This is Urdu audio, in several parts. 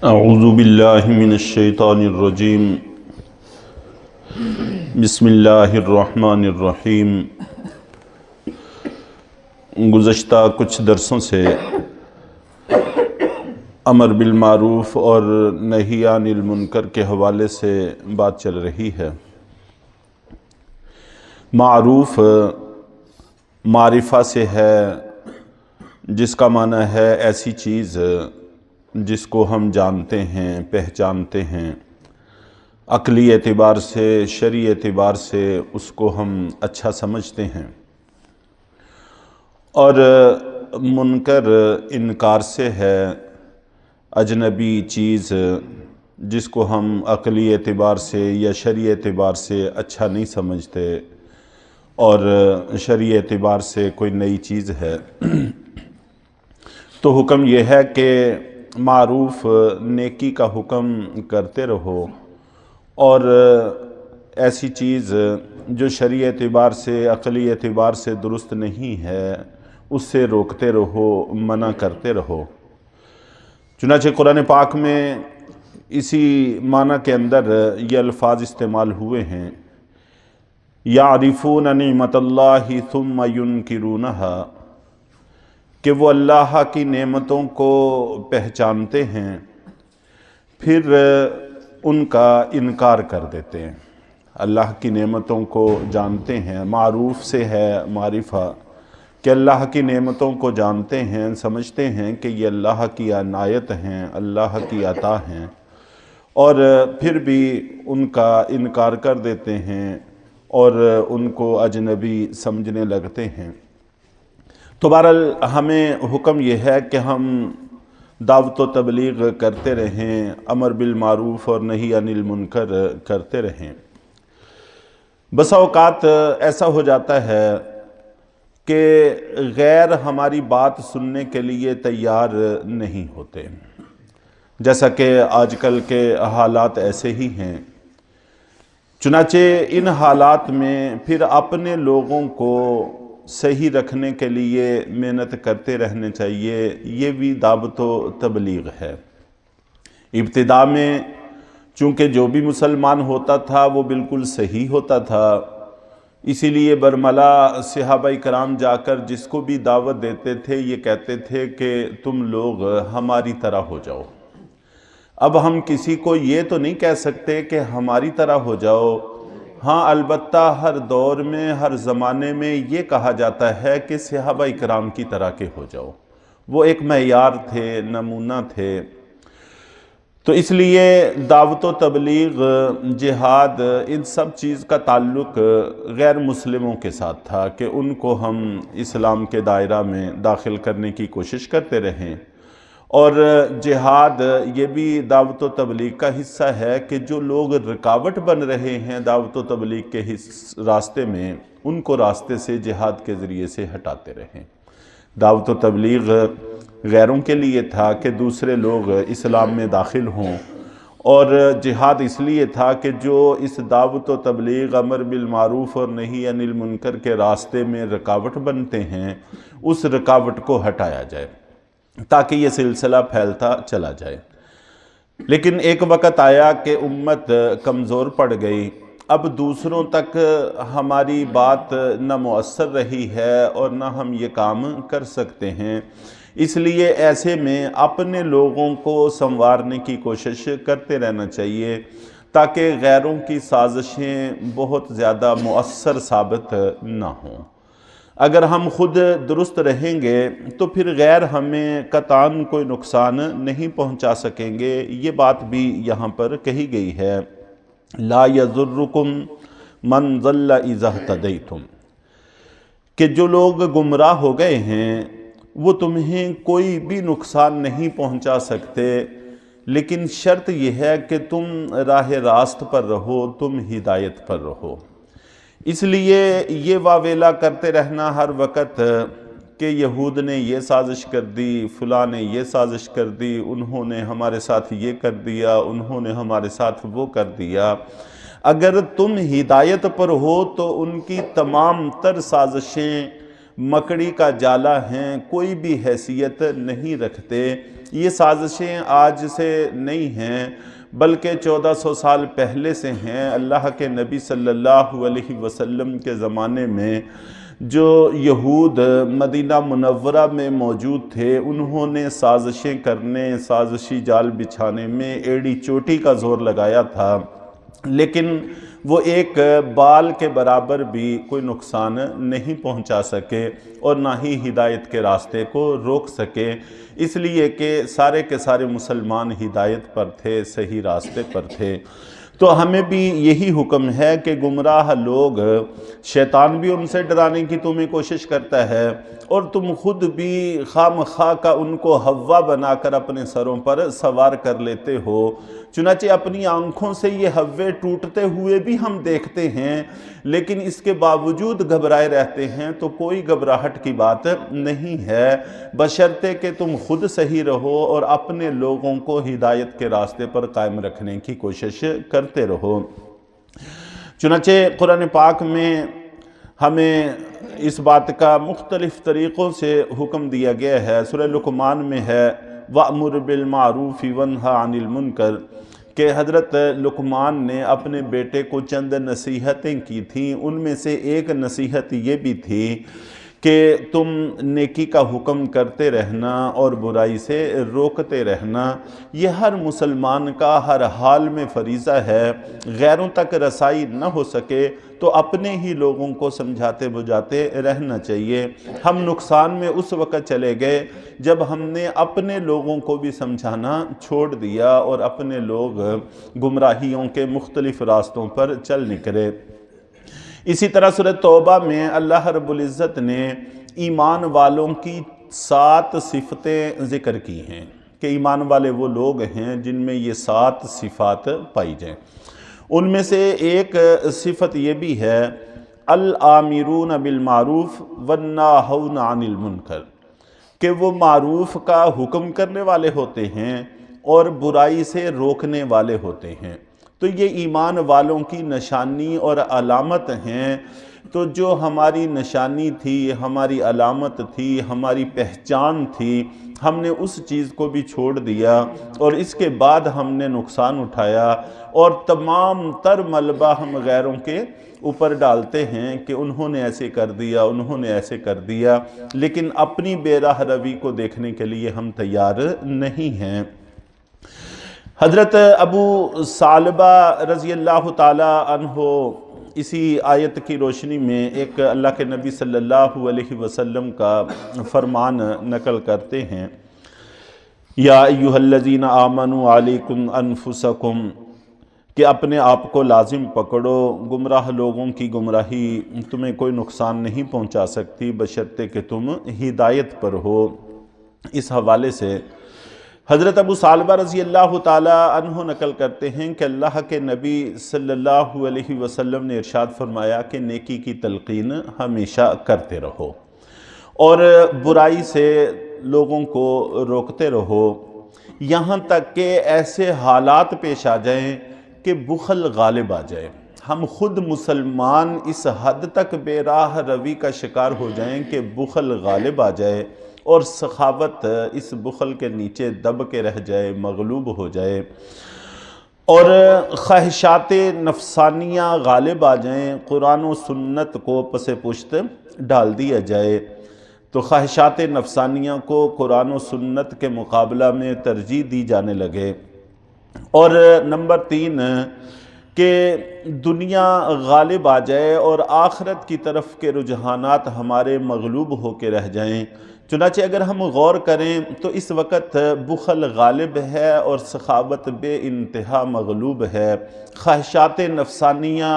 اعوذ باللہ من الشیطان الرجیم بسم اللہ الرحمن الرحیم۔ گزشتہ کچھ درسوں سے امر بالمعروف اور نہی عن المنکر کے حوالے سے بات چل رہی ہے۔ معروف معرفہ سے ہے، جس کا معنی ہے ایسی چیز جس کو ہم جانتے ہیں، پہچانتے ہیں، عقلی اعتبار سے، شرعی اعتبار سے اس کو ہم اچھا سمجھتے ہیں۔ اور منکر انکار سے ہے، اجنبی چیز جس کو ہم عقلی اعتبار سے یا شرعی اعتبار سے اچھا نہیں سمجھتے اور شرعی اعتبار سے کوئی نئی چیز ہے۔ تو حکم یہ ہے کہ معروف نیکی کا حکم کرتے رہو، اور ایسی چیز جو شرعی اعتبار سے، عقلی اعتبار سے درست نہیں ہے اس سے روکتے رہو، منع کرتے رہو۔ چنانچہ قرآن پاک میں اسی معنی کے اندر یہ الفاظ استعمال ہوئے ہیں، یعرفون نعمت اللہ ثم ینکرونہا، کہ وہ اللہ کی نعمتوں کو پہچانتے ہیں پھر ان کا انکار کر دیتے ہیں۔ اللہ کی نعمتوں کو جانتے ہیں، معروف سے ہے معرفہ، کہ اللہ کی نعمتوں کو جانتے ہیں، سمجھتے ہیں کہ یہ اللہ کی عنایت ہیں، اللہ کی عطا ہیں، اور پھر بھی ان کا انکار کر دیتے ہیں اور ان کو اجنبی سمجھنے لگتے ہیں۔ تو بہرحال ہمیں حکم یہ ہے کہ ہم دعوت و تبلیغ کرتے رہیں، امر بالمعروف اور نہی عن المنکر کرتے رہیں۔ بسا اوقات ایسا ہو جاتا ہے کہ غیر ہماری بات سننے کے لیے تیار نہیں ہوتے، جیسا کہ آج کل کے حالات ایسے ہی ہیں۔ چنانچہ ان حالات میں پھر اپنے لوگوں کو صحیح رکھنے کے لیے محنت کرتے رہنے چاہیے۔ یہ بھی دعوت و تبلیغ ہے۔ ابتدا میں چونکہ جو بھی مسلمان ہوتا تھا وہ بالکل صحیح ہوتا تھا، اسی لیے برملا صحابہ کرام جا کر جس کو بھی دعوت دیتے تھے یہ کہتے تھے کہ تم لوگ ہماری طرح ہو جاؤ۔ اب ہم کسی کو یہ تو نہیں کہہ سکتے کہ ہماری طرح ہو جاؤ، ہاں البتہ ہر دور میں، ہر زمانے میں یہ کہا جاتا ہے کہ صحابہ کرام کی طرح کے ہو جاؤ۔ وہ ایک معیار تھے، نمونہ تھے۔ تو اس لیے دعوت و تبلیغ، جہاد، ان سب چیز کا تعلق غیر مسلموں کے ساتھ تھا کہ ان کو ہم اسلام کے دائرہ میں داخل کرنے کی کوشش کرتے رہیں۔ اور جہاد یہ بھی دعوت و تبلیغ کا حصہ ہے کہ جو لوگ رکاوٹ بن رہے ہیں دعوت و تبلیغ کے راستے میں، ان کو راستے سے جہاد کے ذریعے سے ہٹاتے رہیں۔ دعوت و تبلیغ غیروں کے لیے تھا کہ دوسرے لوگ اسلام میں داخل ہوں، اور جہاد اس لیے تھا کہ جو اس دعوت و تبلیغ، امر بالمعروف اور نہی عن المنکر کے راستے میں رکاوٹ بنتے ہیں اس رکاوٹ کو ہٹایا جائے تاکہ یہ سلسلہ پھیلتا چلا جائے۔ لیکن ایک وقت آیا کہ امت کمزور پڑ گئی، اب دوسروں تک ہماری بات نہ مؤثر رہی ہے اور نہ ہم یہ کام کر سکتے ہیں۔ اس لیے ایسے میں اپنے لوگوں کو سنوارنے کی کوشش کرتے رہنا چاہیے تاکہ غیروں کی سازشیں بہت زیادہ مؤثر ثابت نہ ہوں۔ اگر ہم خود درست رہیں گے تو پھر غیر ہمیں قطعاً کوئی نقصان نہیں پہنچا سکیں گے۔ یہ بات بھی یہاں پر کہی گئی ہے، لا یضرکم من ضل اذا اہتدیتم، کہ جو لوگ گمراہ ہو گئے ہیں وہ تمہیں کوئی بھی نقصان نہیں پہنچا سکتے، لیکن شرط یہ ہے کہ تم راہ راست پر رہو، تم ہدایت پر رہو۔ اس لیے یہ واویلا کرتے رہنا ہر وقت کہ یہود نے یہ سازش کر دی، فلاں نے یہ سازش کر دی، انہوں نے ہمارے ساتھ یہ کر دیا، انہوں نے ہمارے ساتھ وہ کر دیا، اگر تم ہدایت پر ہو تو ان کی تمام تر سازشیں مکڑی کا جالا ہیں، کوئی بھی حیثیت نہیں رکھتے۔ یہ سازشیں آج سے نہیں ہیں بلکہ 1400 سال پہلے سے ہیں۔ اللہ کے نبی صلی اللہ علیہ وسلم کے زمانے میں جو یہود مدینہ منورہ میں موجود تھے، انہوں نے سازشیں کرنے، سازشی جال بچھانے میں ایڑی چوٹی کا زور لگایا تھا، لیکن وہ ایک بال کے برابر بھی کوئی نقصان نہیں پہنچا سکے اور نہ ہی ہدایت کے راستے کو روک سکے، اس لیے کہ سارے کے سارے مسلمان ہدایت پر تھے، صحیح راستے پر تھے۔ تو ہمیں بھی یہی حکم ہے کہ گمراہ لوگ، شیطان بھی ان سے ڈرانے کی تمہیں کوشش کرتا ہے اور تم خود بھی خواہ مخواہ کا ان کو ہوا بنا کر اپنے سروں پر سوار کر لیتے ہو۔ چنانچہ اپنی آنکھوں سے یہ ہوے ٹوٹتے ہوئے بھی ہم دیکھتے ہیں، لیکن اس کے باوجود گھبرائے رہتے ہیں، تو کوئی گھبراہٹ کی بات نہیں ہے، بشرطے کہ تم خود صحیح رہو اور اپنے لوگوں کو ہدایت کے راستے پر قائم رکھنے کی کوشش کرتے رہو۔ چنانچہ قرآن پاک میں ہمیں اس بات کا مختلف طریقوں سے حکم دیا گیا ہے۔ سورہ لقمان میں ہے وَأْمُرْ بِالْمَعْرُوفِ وَانْهَ عَنِ الْمُنْكَرِ، کہ حضرت لقمان نے اپنے بیٹے کو چند نصیحتیں کی تھیں، ان میں سے ایک نصیحت یہ بھی تھی کہ تم نیکی کا حکم کرتے رہنا اور برائی سے روکتے رہنا۔ یہ ہر مسلمان کا ہر حال میں فریضہ ہے۔ غیروں تک رسائی نہ ہو سکے تو اپنے ہی لوگوں کو سمجھاتے بجھاتے رہنا چاہیے۔ ہم نقصان میں اس وقت چلے گئے جب ہم نے اپنے لوگوں کو بھی سمجھانا چھوڑ دیا اور اپنے لوگ گمراہیوں کے مختلف راستوں پر چل نکلے۔ اسی طرح سورہ توبہ میں اللہ رب العزت نے ایمان والوں کی 7 صفتیں ذکر کی ہیں کہ ایمان والے وہ لوگ ہیں جن میں یہ 7 صفات پائی جائیں۔ ان میں سے ایک صفت یہ بھی ہے الآمرون بالمعروف والناہون عن المنکر، کہ وہ معروف کا حکم کرنے والے ہوتے ہیں اور برائی سے روکنے والے ہوتے ہیں۔ تو یہ ایمان والوں کی نشانی اور علامت ہیں۔ تو جو ہماری نشانی تھی، ہماری علامت تھی، ہماری پہچان تھی، ہم نے اس چیز کو بھی چھوڑ دیا اور اس کے بعد ہم نے نقصان اٹھایا اور تمام تر ملبہ ہم غیروں کے اوپر ڈالتے ہیں کہ انہوں نے ایسے کر دیا، انہوں نے ایسے کر دیا، لیکن اپنی بے راہ روی کو دیکھنے کے لیے ہم تیار نہیں ہیں۔ حضرت ابو ثعلبہ رضی اللہ تعالی عنہ اسی آیت کی روشنی میں ایک اللہ کے نبی صلی اللہ علیہ وسلم کا فرمان نقل کرتے ہیں، یا ایھا الذین آمنوا علیکم انفسکم، کہ اپنے آپ کو لازم پکڑو، گمراہ لوگوں کی گمراہی تمہیں کوئی نقصان نہیں پہنچا سکتی بشرطے کہ تم ہدایت پر ہو۔ اس حوالے سے حضرت ابو ثعلبہ رضی اللہ تعالی عنہ نقل کرتے ہیں کہ اللہ کے نبی صلی اللہ علیہ وسلم نے ارشاد فرمایا کہ نیکی کی تلقین ہمیشہ کرتے رہو اور برائی سے لوگوں کو روکتے رہو، یہاں تک کہ ایسے حالات پیش آ جائیں کہ بخل غالب آ جائے۔ ہم خود مسلمان اس حد تک بے راہ روی کا شکار ہو جائیں کہ بخل غالب آ جائے اور سخاوت اس بخل کے نیچے دب کے رہ جائے، مغلوب ہو جائے، اور خواہشات نفسانیہ غالب آ جائیں، قرآن و سنت کو پس پشت ڈال دیا جائے۔ تو خواہشات نفسانیہ کو قرآن و سنت کے مقابلہ میں ترجیح دی جانے لگے۔ اور نمبر 3 کہ دنیا غالب آ جائے اور آخرت کی طرف کے رجحانات ہمارے مغلوب ہو کے رہ جائیں۔ چنانچہ اگر ہم غور کریں تو اس وقت بخل غالب ہے اور سخاوت بے انتہا مغلوب ہے۔ خواہشات نفسانیہ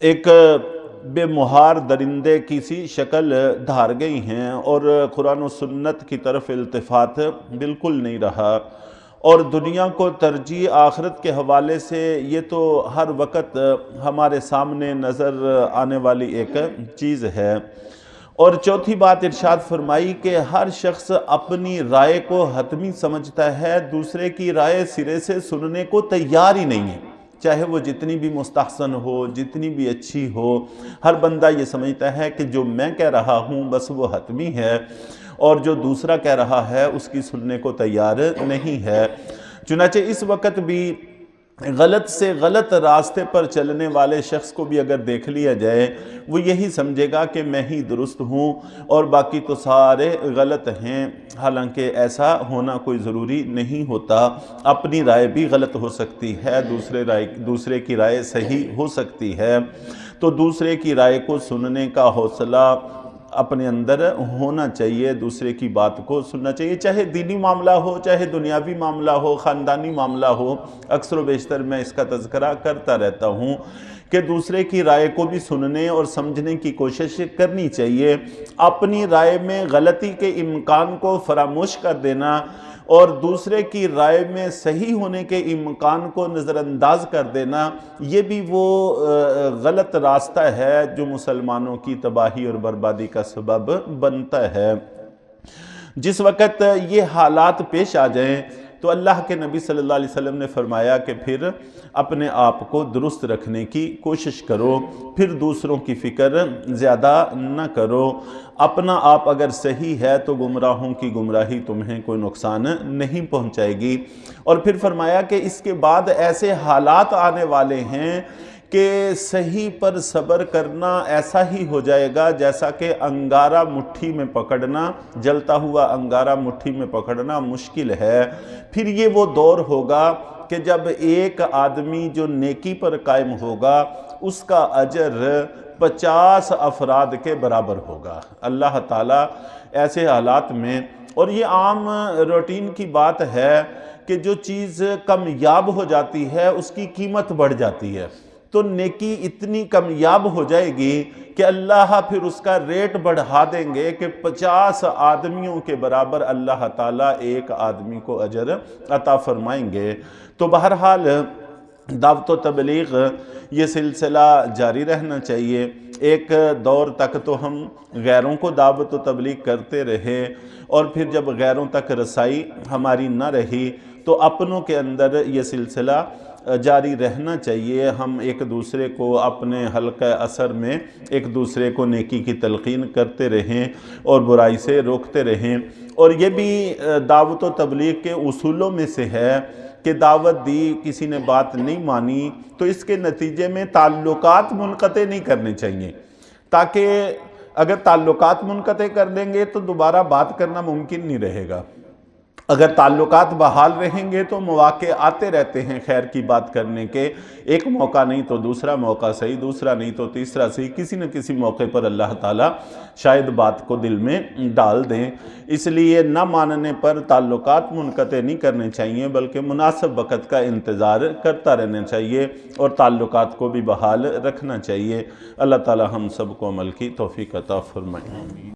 ایک بے مہار درندے کی سی شکل دھار گئی ہیں اور قرآن و سنت کی طرف التفات بالکل نہیں رہا، اور دنیا کو ترجیح آخرت کے حوالے سے یہ تو ہر وقت ہمارے سامنے نظر آنے والی ایک چیز ہے۔ اور چوتھی بات ارشاد فرمائی کہ ہر شخص اپنی رائے کو حتمی سمجھتا ہے، دوسرے کی رائے سرے سے سننے کو تیار ہی نہیں ہے۔ چاہے وہ جتنی بھی مستحسن ہو، جتنی بھی اچھی ہو، ہر بندہ یہ سمجھتا ہے کہ جو میں کہہ رہا ہوں بس وہ حتمی ہے، اور جو دوسرا کہہ رہا ہے اس کی سننے کو تیار نہیں ہے۔ چنانچہ اس وقت بھی غلط سے غلط راستے پر چلنے والے شخص کو بھی اگر دیکھ لیا جائے، وہ یہی سمجھے گا کہ میں ہی درست ہوں اور باقی تو سارے غلط ہیں، حالانکہ ایسا ہونا کوئی ضروری نہیں ہوتا۔ اپنی رائے بھی غلط ہو سکتی ہے، دوسرے کی رائے صحیح ہو سکتی ہے، تو دوسرے کی رائے کو سننے کا حوصلہ اپنے اندر ہونا چاہیے، دوسرے کی بات کو سننا چاہیے، چاہے دینی معاملہ ہو، چاہے دنیاوی معاملہ ہو، خاندانی معاملہ ہو۔ اکثر و بیشتر میں اس کا تذکرہ کرتا رہتا ہوں کہ دوسرے کی رائے کو بھی سننے اور سمجھنے کی کوشش کرنی چاہیے۔ اپنی رائے میں غلطی کے امکان کو فراموش کر دینا اور دوسرے کی رائے میں صحیح ہونے کے امکان کو نظر انداز کر دینا، یہ بھی وہ غلط راستہ ہے جو مسلمانوں کی تباہی اور بربادی کا سبب بنتا ہے۔ جس وقت یہ حالات پیش آ جائیں تو اللہ کے نبی صلی اللہ علیہ وسلم نے فرمایا کہ پھر اپنے آپ کو درست رکھنے کی کوشش کرو، پھر دوسروں کی فکر زیادہ نہ کرو۔ اپنا آپ اگر صحیح ہے تو گمراہوں کی گمراہی تمہیں کوئی نقصان نہیں پہنچائے گی۔ اور پھر فرمایا کہ اس کے بعد ایسے حالات آنے والے ہیں کہ صحیح پر صبر کرنا ایسا ہی ہو جائے گا جیسا کہ انگارہ مٹھی میں پکڑنا، جلتا ہوا انگارہ مٹھی میں پکڑنا مشکل ہے۔ پھر یہ وہ دور ہوگا کہ جب ایک آدمی جو نیکی پر قائم ہوگا اس کا اجر 50 افراد کے برابر ہوگا۔ اللہ تعالیٰ ایسے حالات میں، اور یہ عام روٹین کی بات ہے کہ جو چیز کامیاب ہو جاتی ہے اس کی قیمت بڑھ جاتی ہے، تو نیکی اتنی کامیاب ہو جائے گی کہ اللہ پھر اس کا ریٹ بڑھا دیں گے کہ 50 آدمیوں کے برابر اللہ تعالیٰ ایک آدمی کو اجر عطا فرمائیں گے۔ تو بہرحال دعوت و تبلیغ یہ سلسلہ جاری رہنا چاہیے۔ ایک دور تک تو ہم غیروں کو دعوت و تبلیغ کرتے رہے، اور پھر جب غیروں تک رسائی ہماری نہ رہی تو اپنوں کے اندر یہ سلسلہ جاری رہنا چاہیے۔ ہم ایک دوسرے کو اپنے حلقہ اثر میں ایک دوسرے کو نیکی کی تلقین کرتے رہیں اور برائی سے روکتے رہیں۔ اور یہ بھی دعوت و تبلیغ کے اصولوں میں سے ہے کہ دعوت دی، کسی نے بات نہیں مانی تو اس کے نتیجے میں تعلقات منقطع نہیں کرنے چاہیے، تاکہ اگر تعلقات منقطع کر دیں گے تو دوبارہ بات کرنا ممکن نہیں رہے گا۔ اگر تعلقات بحال رہیں گے تو مواقع آتے رہتے ہیں خیر کی بات کرنے کے، ایک موقع نہیں تو دوسرا موقع صحیح، دوسرا نہیں تو تیسرا صحیح، کسی نہ کسی موقع پر اللہ تعالیٰ شاید بات کو دل میں ڈال دیں۔ اس لیے نہ ماننے پر تعلقات منقطع نہیں کرنے چاہیے، بلکہ مناسب وقت کا انتظار کرتا رہنا چاہیے اور تعلقات کو بھی بحال رکھنا چاہیے۔ اللہ تعالیٰ ہم سب کو عمل کی توفیق عطا فرمائے۔